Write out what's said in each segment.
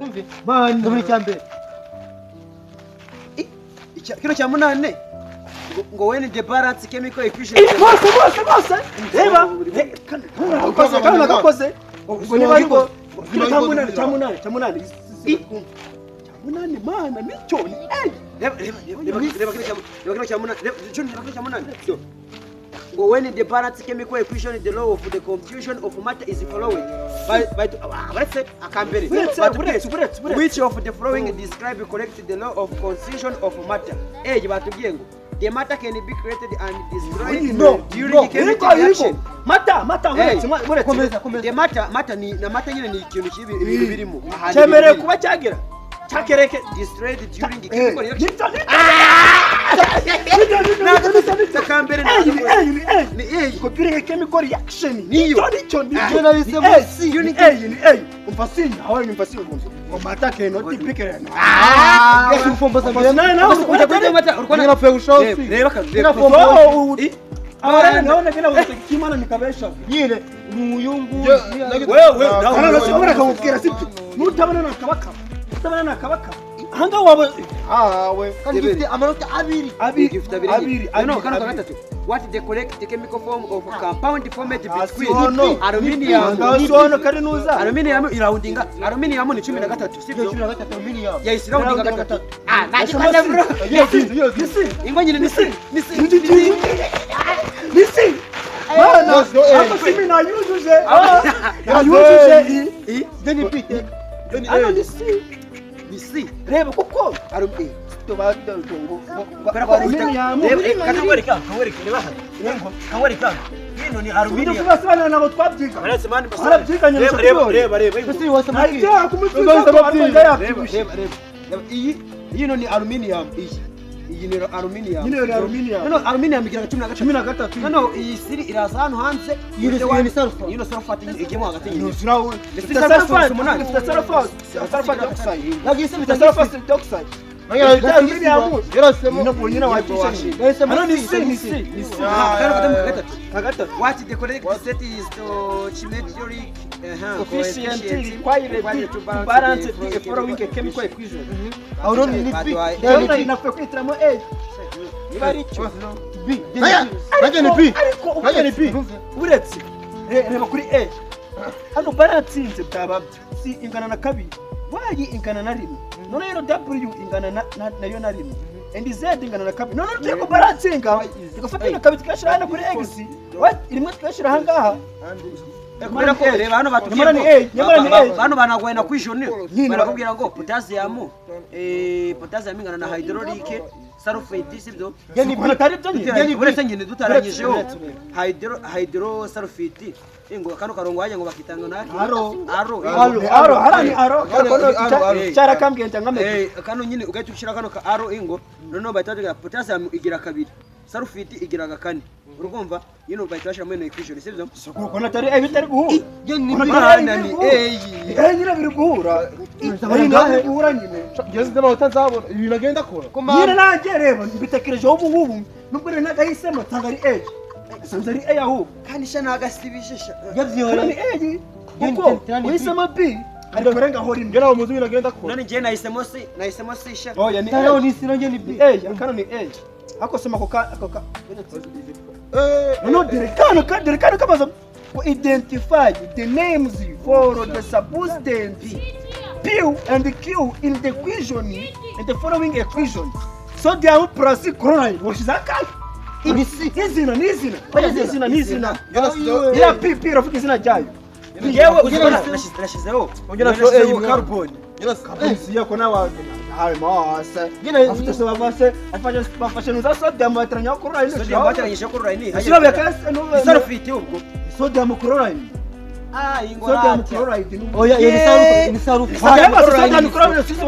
umve man muri cyambere kino cya munane ngo when the balance chemical equation bose reba kana gakoze ubwo ni bariko munane mana nicyo reba kino cya munane go when the balance chemical equation the law of the confusion of matter is followed by let's say akambere which of the following describe correct the law of confusion of matter batubwiye ngo the matter can be created and destroyed during chemical reaction mata komeza the matter ni na matter nyine ni ikintu kibi birimo cyemereye kuba cyagira chakereke destroyed during chemical reaction akambere ni during chemical reaction niyo umfasini hawa ni mfasini ngo mata keno tipikere yesu mfomboza mbere ujya mata urukwana napfuye gushosi reba awara naona bila wote kimana nikabesha nyine umuyungu wewe naona kumubwira sipi nutabana na kabaka hanga wabo we kandi gifite amanota abiri no kana gatatu what the correct chemical form of compound formed between aluminium ngasono kari nuza aluminium iraundinga aluminium ni 13 sivyo 13 aluminium yes iraundinga gatatu nakipanda bro ingo nyine nisi bana hapo simi na yuzuje deni pite ano nisi reba kuko aluminium tobatongo kawereka hino ni aluminium tubasana nabo twabyiga arabyiganye reba ese wasama ajya kumutsuza hino ni aluminium iyi ni aluminium no aluminium igira 13 no iyi siri iraza hano hanze yino sulfate igemo hagati nyine zirawe sulfate oxide nagise sulfate oxide what the correct set is to symmetric coefficient required to balance the following chemical equation. Auroni ni B. Inafaa kuitramo A. Ibaricho. B. Naje ni B. Uretse. Reba kuri A. Hano balance byaba si ingana na kabiri. Y ingana na rimwe. None rero W ingana nayo na rimwe. And Z ingana na kabiri. None rero balance inga. Tugafata na kabiri tukashira hano kuri X. Irimwe tukashira hangaha. Kubera ko reba hano batubwiye hano banagwena kwishone barakubwira ngo potassium ingana na hydraulic sulfate sibyo yani batari byo uretse ngene dutaranyijeho hydrosulfate ngo kano karongo waje ngo bakitanga naki aro harani aro cyara kambye ngame kano nyine ugahita ushira kano ka aro ingo noneho bahita potassium igira kabiri sulfate igira gakane urumva yino bayitashira muri equation sibyo soko natari bitari guhura ni bana ni nyine biri guhura guhura nyine ngeze ndaba utazabona ibi nagenda kora nyine nanjye reba mbitekereje ubu nubwo rero nagahisemo tangari age sanzari A aho kandi sha nagasibishisha yavyora ni A kuko uhisemo B ariko renga hori ngera mu muzi nagenda kora none je nahisemo C sha oya ni A ni sino ni B kano ni A ako sema koka no derekano kamaza to identify the names for the substance P and Q in the equation in the following equation. Sodium plus chloride washizaka izina ya P rafiki izina jayo yewe uzibona nashizeho ongera so carbon kabisi yako na wa hawe mawasa afite so bavase afashe nuza sodium batranya chloride sodium batranyisha chloride hasira bekase no sulfate ubwo sodium chloride ingora sodium chloride oya ni sarufu sodium chloride sisi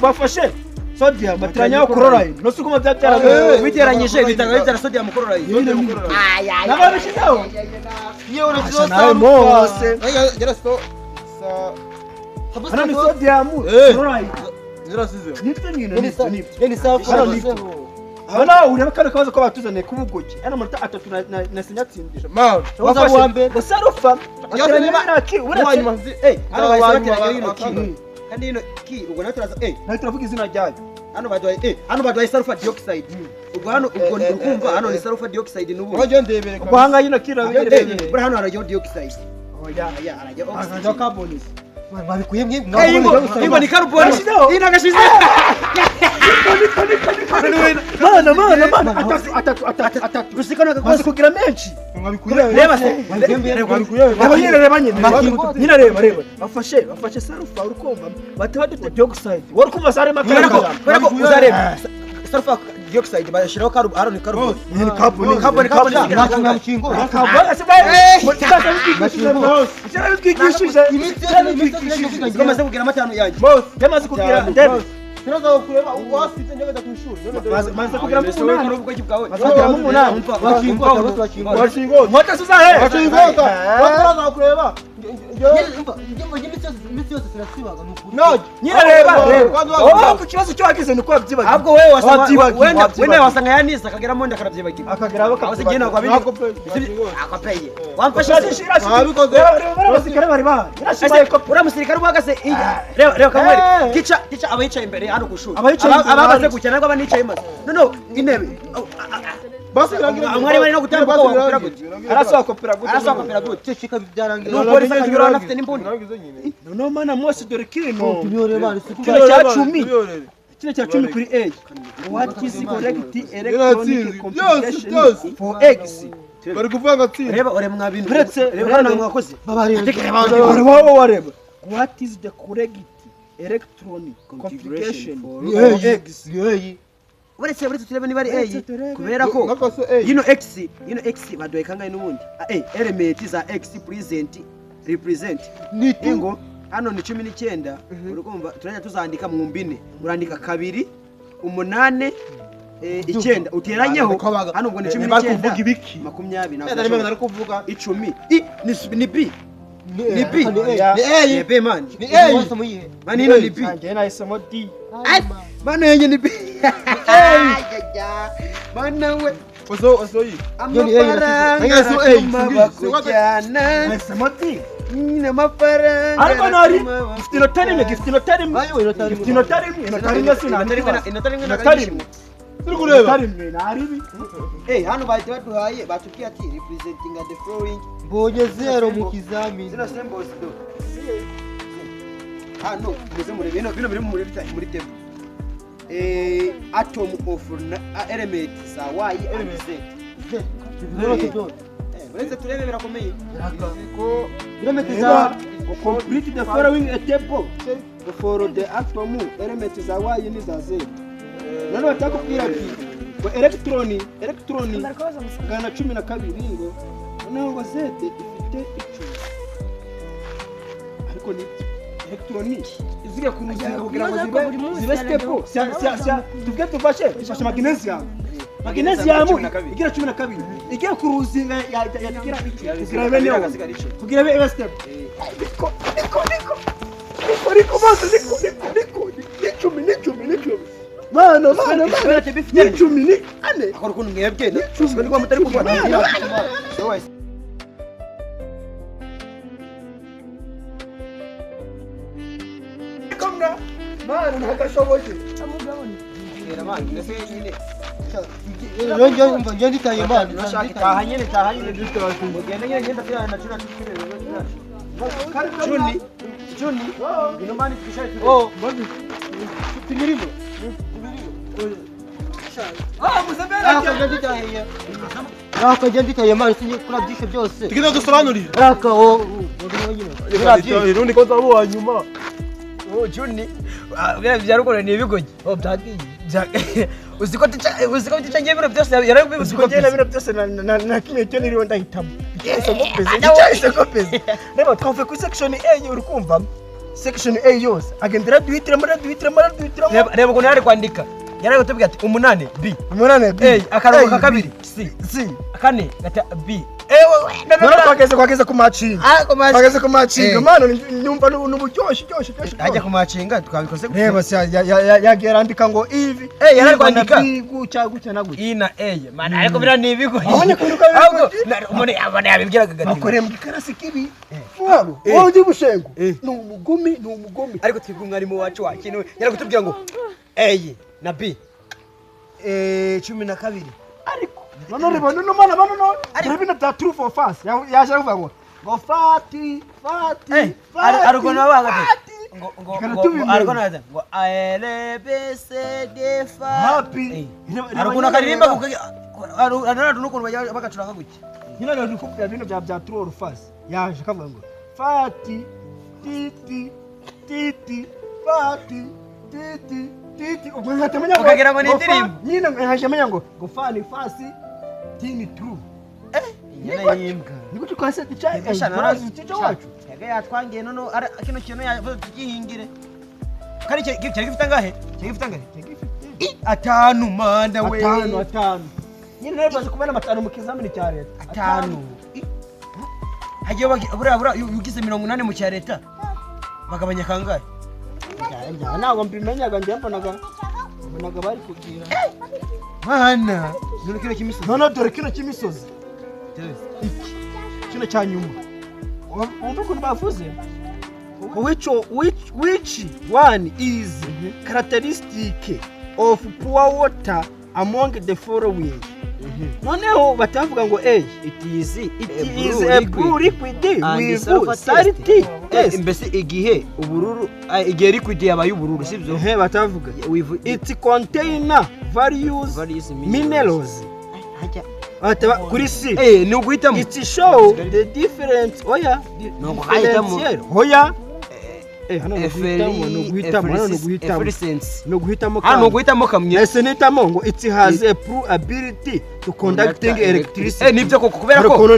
bafashe sodium batranya chloride no sukuma byabyara biteranyije bitanga sodium chloride nababishidaho iyo uretse nawe mose ngera so hano ni sodium chloride zirasize ni sarufu Hana ureba kare kaza ko batuzane kubugoki. Ana marita 3 na sinyatsindisha. Man, waza wa mbere. Basarufa. Yaseranye baraki. Uranyuma. Hano bayisabatira yino ki. kandi ino ki ubwo naturaza nayo turavuga izina ryayo hano baduhaye sulfur dioxide ubwo hano ubwo ndikumva hano ni sulfur dioxide n'ubu Ojo ndebere. ubwo hanga yino kira buri hano harajyaho dioxide oya harajyaho akaja carbon Babikuye mwe. ingo ni carbon ino gashize mana atatu rusikana maze kugira menshi Babikuye. reba se reba nyine reba bafashe sulfur urukumva bataba dute dioxide wari kumva sare makara kubera ko uzareba sulfur dioxide bayashiraho carbon ni carbon Nta mukingo. Ngamaze kugira amatano yanjye yamaze kugira David Turaza kureba uwasitse njye gatatushuri. maze kugira mu munani n'ubwogi bwawe maze kugira mu munani Washingo. moto suzahe Washingota. Turaza kureba. Imiti yose turasibaga nukuri. no nyine reba oh ku kibazo cyo wagize nuko wabyibaga ahubwo wewe wasanga wenda wasanga yanisa akagera mu nda karabyibagira akagera abase gena kwa bindi akapeye wamfasha abasirikare bari bahari irashimaye ko ura musirikare ubagase reba kamwe kica abayicaye imbere hano kushuri abagaze gukina nabwo abanicaye maze no intebe Basi birangira. amwari bari no gutambuka wakopera gute arasokopera Gute chika byarangira. no polisi akanyura anafite n'imbunda no mana mose dore kino Tunyoreba kino cya 10 kino cya 10 kuri A what is correct electronic computation for X Bari kuvuga ngo atsinze. reba ore mwabintu Uretse reba ntabwo wakoze wareba what is the correct electronic configuration for X uretse turebe niba ari A kubera ko Nakose A. yino X badoye kangahe n'ubundi element za X represent Ni ingo hano ni 19 urukumva turajya tuzandika mu mbine urandika 2 8 9 uteranyeho hano ubwo ni 19 20 Ndarimo nari kuvuga. 10 ni B ni B Ni B man Ni A. Wasa muyihe. mani ino ni B Angena nahisemo D mani yenye ni B mana we Oso yi. amafaranga bakujyana nahisemo D n'amafaranga ariko nari gifite inota rimwe sinandika Turi kureba. hano bahita baduhaye batubwiye ati representing the following Mbonye zero mu kizamini. zino symbols do hano muze murebe bino biri muri table atom of element za Y and Z uretse turebe birakomeye Ko biramete za complete the following a table for the atom element za Y ni za Z none batakubwira ati ngo electron gana 12 ngo noneho ngo Z ifite 10 ariko ni electron izige kuruzinga kugira ngo zibe stable tubwe tufashe magnesium igira 12 igira kuruzinga yagira kugira bene kugira be stable niko bose niko Mano, ni 10 ni ane. akora ukuntu mwebwe niko niko mutari kubona Kamna. Mano, ntakashoboje. era man ndetse nyine Njye nditaye mani. taha nyine ugenda nyine ngenda tira na tuna Juni ino mani tukisha Mbazi. Tumirimo. Njye nditaye mani sinye kula byishe byose. Tugiye dusobanurira. Irundi ko zabo wanyuma. Juni byarugore ni ibigogi byagiye uziko ticha ngiye bino byose yarabivuze Ko ngena bino byose na kimwe cyo niriwe ndahitamo. Isoko peze. Reba twavuye ku section A urukumva. Section A yose agendera duhitiramo reba ukuntu yari kwandika yari gutubwira ati 8 B umunane B akarongo ka kabiri C akane gata B kwageze ku macinga kwageze ku macinga mano nyumva n'uburyoshye hajya ku macinga twabikoze reba se yagiye arandika ngo ivi yarandika gucya na gucya ina mana ariko bira nibigo abonye kuruka umuntu abone yabibwiraga gati akore mu gikarasi kibi wabo wowe bushengo ni umugumi ariko twibwe umwarimu wacu wakinwe yaragutubwira ngo na B 12 ariko none reba mana bano ibintu bya true for fast yaje kuvuga ngo fati ariko nabagate ngo ariko naza ngo ALBCD happy ariko nakaririmba ariko nukuntu bagacuranga guki nyina rero ndikubwira ibintu bya true or fast yaje kavuga ngo fati titi fati titi ukagira ngo ni indirimbo nyina nkajamenya ngo fani fasi tini true yimbwa nikuti kwase ticha ticha wacu yaga yatwangiye none kino kintu yavuze tukihingire kari cyari gifite ngahe atanu manda we atanu nyine rero baje kubona amatanu mu kizamini cya leta atanu hagiye bura yugize 80 mu cya leta bagabanya kangahe ntabwo mbimenyaga njye mbonaga bari kugira mana dore kino kimisozi dore kino kimisozi kino cya nyuma umva ukuntu bavuze which one is characteristic of poor water among the following noneho batavuga ngo it is a blue liquid with salty taste mbese igihe ubururu igihe liquid yabaye ubururu sibyo batavuga it contain various minerals ataba kuri si ni uguhitamo it show the different no guhitamo no guhitamo hano guhitamo kamye ese nitamo ngo it has a true ability to conducting electricity nibyo koko kubera ko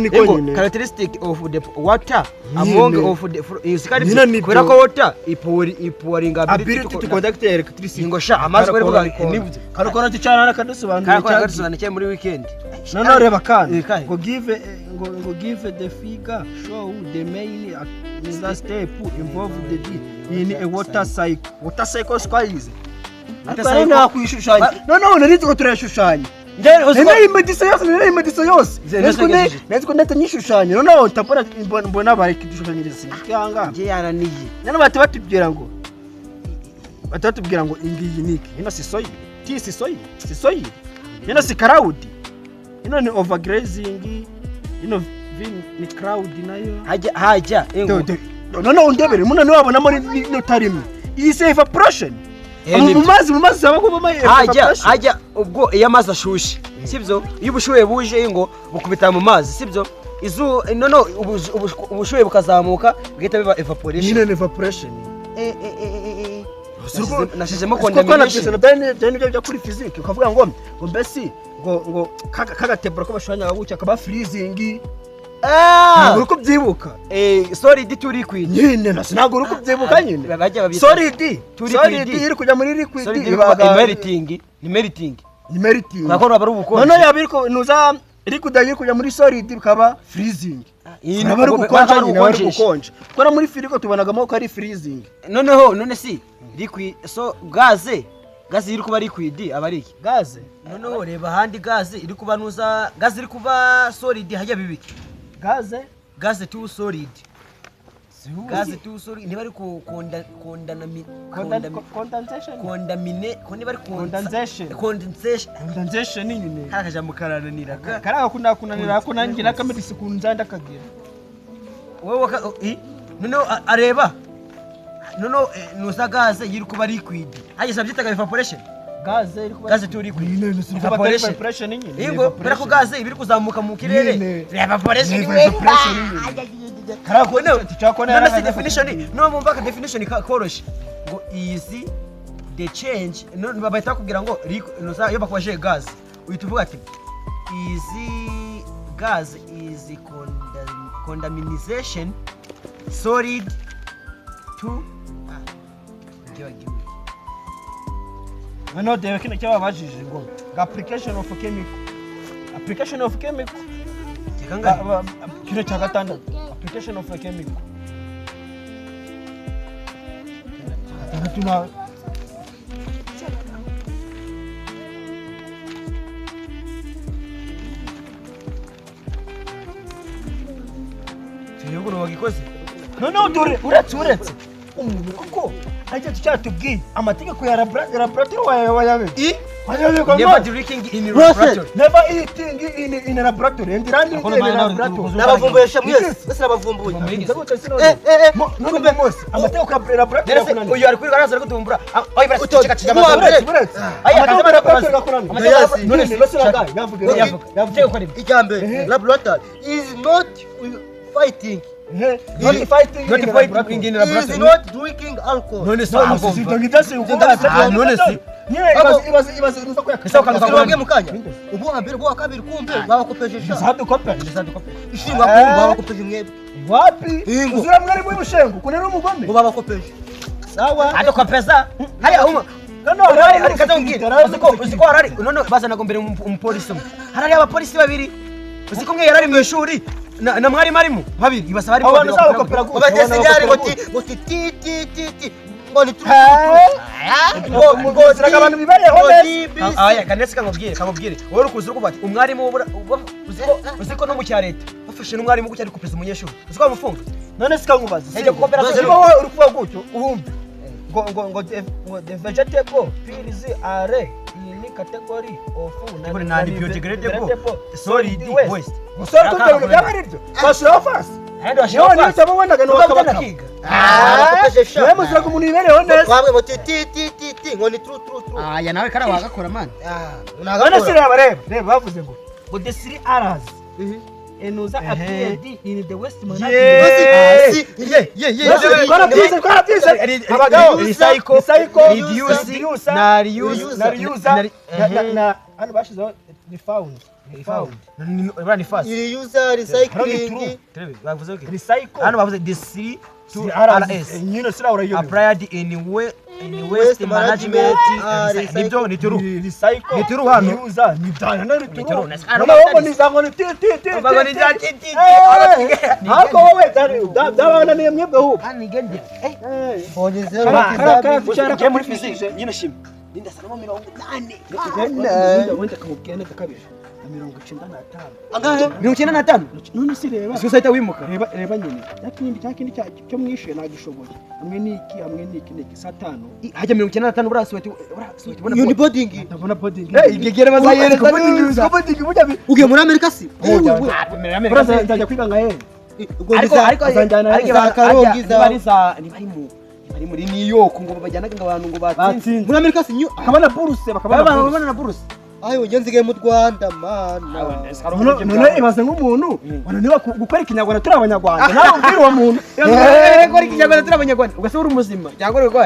characteristic of the water among of the kubera ko water iporinga ability to conduct electricity ngo sha amazi bari kuvuga nibyo karokora cyane akadusobanurira muri weekend none reba kandi ngo give the figure show the main step involved in a water cycle squeeze atana kwishushanya none unarizo ko turashushanya nene imediso yose neze ndanyishushanya none utapora mbona bari kidushushanyiriza cyanga nje yananiye none batubwira ngo ingiyi niki ino si soyi ino si cloud ino ni overgrazing ino ni cloud nayo haja none undebere munane wabona muri no tarimo is evaporation mu mazi saba ko bama haja ubwo iyo amazi ashushe sibyo iyo ubushuye buje ngo bukubita mu mazi sibyo none ubushuye bukazamuka bwita biba evaporation ni evaporation nashizemo condemnation cyane byo kuri physics ukavuga ngo mbese ngo kagatebura ko bashanya gucya kaba freezing ntabwo kubyibuka solid to liquid nyine ntabwo uri kubyibuka nyine solid iri kujya muri liquid melting nakora bari ubukonje none yabiriko nuza iri kujya muri solid bikaba freezing bari gukonje kora muri firigo tubonagamo ko ari freezing none si liquid so gaze iri kuba liquid abari iki gaze noneho reba handi gaze iri kuba nuza gaze iri kuba solid hajya bibiki gaze too solid niba ari condensation nyine kakaja mukarananira karaka kunanira ko nanjye nakamedisi kunza ndakagira wowe none areba none nuza gaze yiri kuba liquid haje sabyitaga evaporation gaze too liquid evaporation nyine ingo bera ko gaze ibiri kuzamuka mu kirere evaporation karako none si definition no mumva ka definition koroshe ngo easy the change none babayita kugira ngo nuza yo bakwaje gaze uhita ati easy gas is condemnation solid to no de kino cyababajije ngo application of chemical kino cya gatandatu application of a chemical gatandatu Tuyuguru wagikoze no dore uretse umuntu kuko ajya cyatubwiye amategeko ya laboratory wayabe never drinking in laboratory never eating in laboratory and running in laboratory Nabavumbuye mwese bese nabavumbuye none mose amategeko ya laboratory yakunaniye uyu ari kuri garaza ari kutumbura ayi baracika cika none bese nagaye yavuge ko ari Icyambere laboratory is not fighting. not fighting in Is not drinking alcohol. none none si ibaze nuza ko Bakababwiye mukanya. Ubu ambere bo akabiri kumbe babakopejesha. zadukope Ishingwa kumbe babakopeje mwebwe. wapi Ingo. uzura mwari mu bushengo kunera umugome Bo babakopeje. sawa adokopeza hari ahuma hari kazongera uziko harari none bazana gombere umupolisi umwe harari abapolisi babiri uziko umwe yarari mu ishuri na mwari marimo babiri ibasaba ari abantu zakopera gusa Bageze yari goti ti ngo ni tu. ngo ziraga abantu bibayeho neza aya kanetse kamubwire wowe ukuze uko bati umwarimu uziko no mu cya leta bafashe n'umwarimu gucya ari kupeza umunyeshuri uziko bamufunga none sikankubaza Ejya cooperative. siko wowe uri kuvuga gutyo ubumve ngo the vegetable peels are in category of non-biodegradable solid waste usoro kuvuga yabariryo bashira fast yo ni cyabondaga no bakabaka Babakopejesha. wewe muziraga umuntu ibereho neza Bamwe ngo ti ngo ni true. aya nawe kara wagakora man none sireba reba bavuze ngo the 3 hours enuza appeared in the waste management Iri user recycling. hano bavuze the 3 RS applied in waste management nibyo ni turu ni turu hano hako wowe dabana ni mwebwe hu je muri physique nyine shimwe ninda sanamo 80 wenda kamubwiye neza kabiri 95 Angahe? 95 none si reba sio saita wimuka reba nyine cyakindi cyo mwishuye nagishoboye hamwe niki satano hajya 95 burasweti bona Uniboding. ndabona boarding igegere bazayereza boarding burya Ugiye muri Amerika si? burasa nzajya kwiga ngahe ariko azanjyana bari muri New York ngo bajyanaga abantu ngo batsinze muri Amerika si nyu. akabana buruse bakabana na buruse Ayo ngenziye mu Rwanda mana. none ibaze nk'umuntu wananiwe gukora ikinyarwanda turi abanyarwanda nawe ubwira uwo muntu gukora ikinyarwanda turi abanyarwanda ugasubira umuzima cyangwa urwaye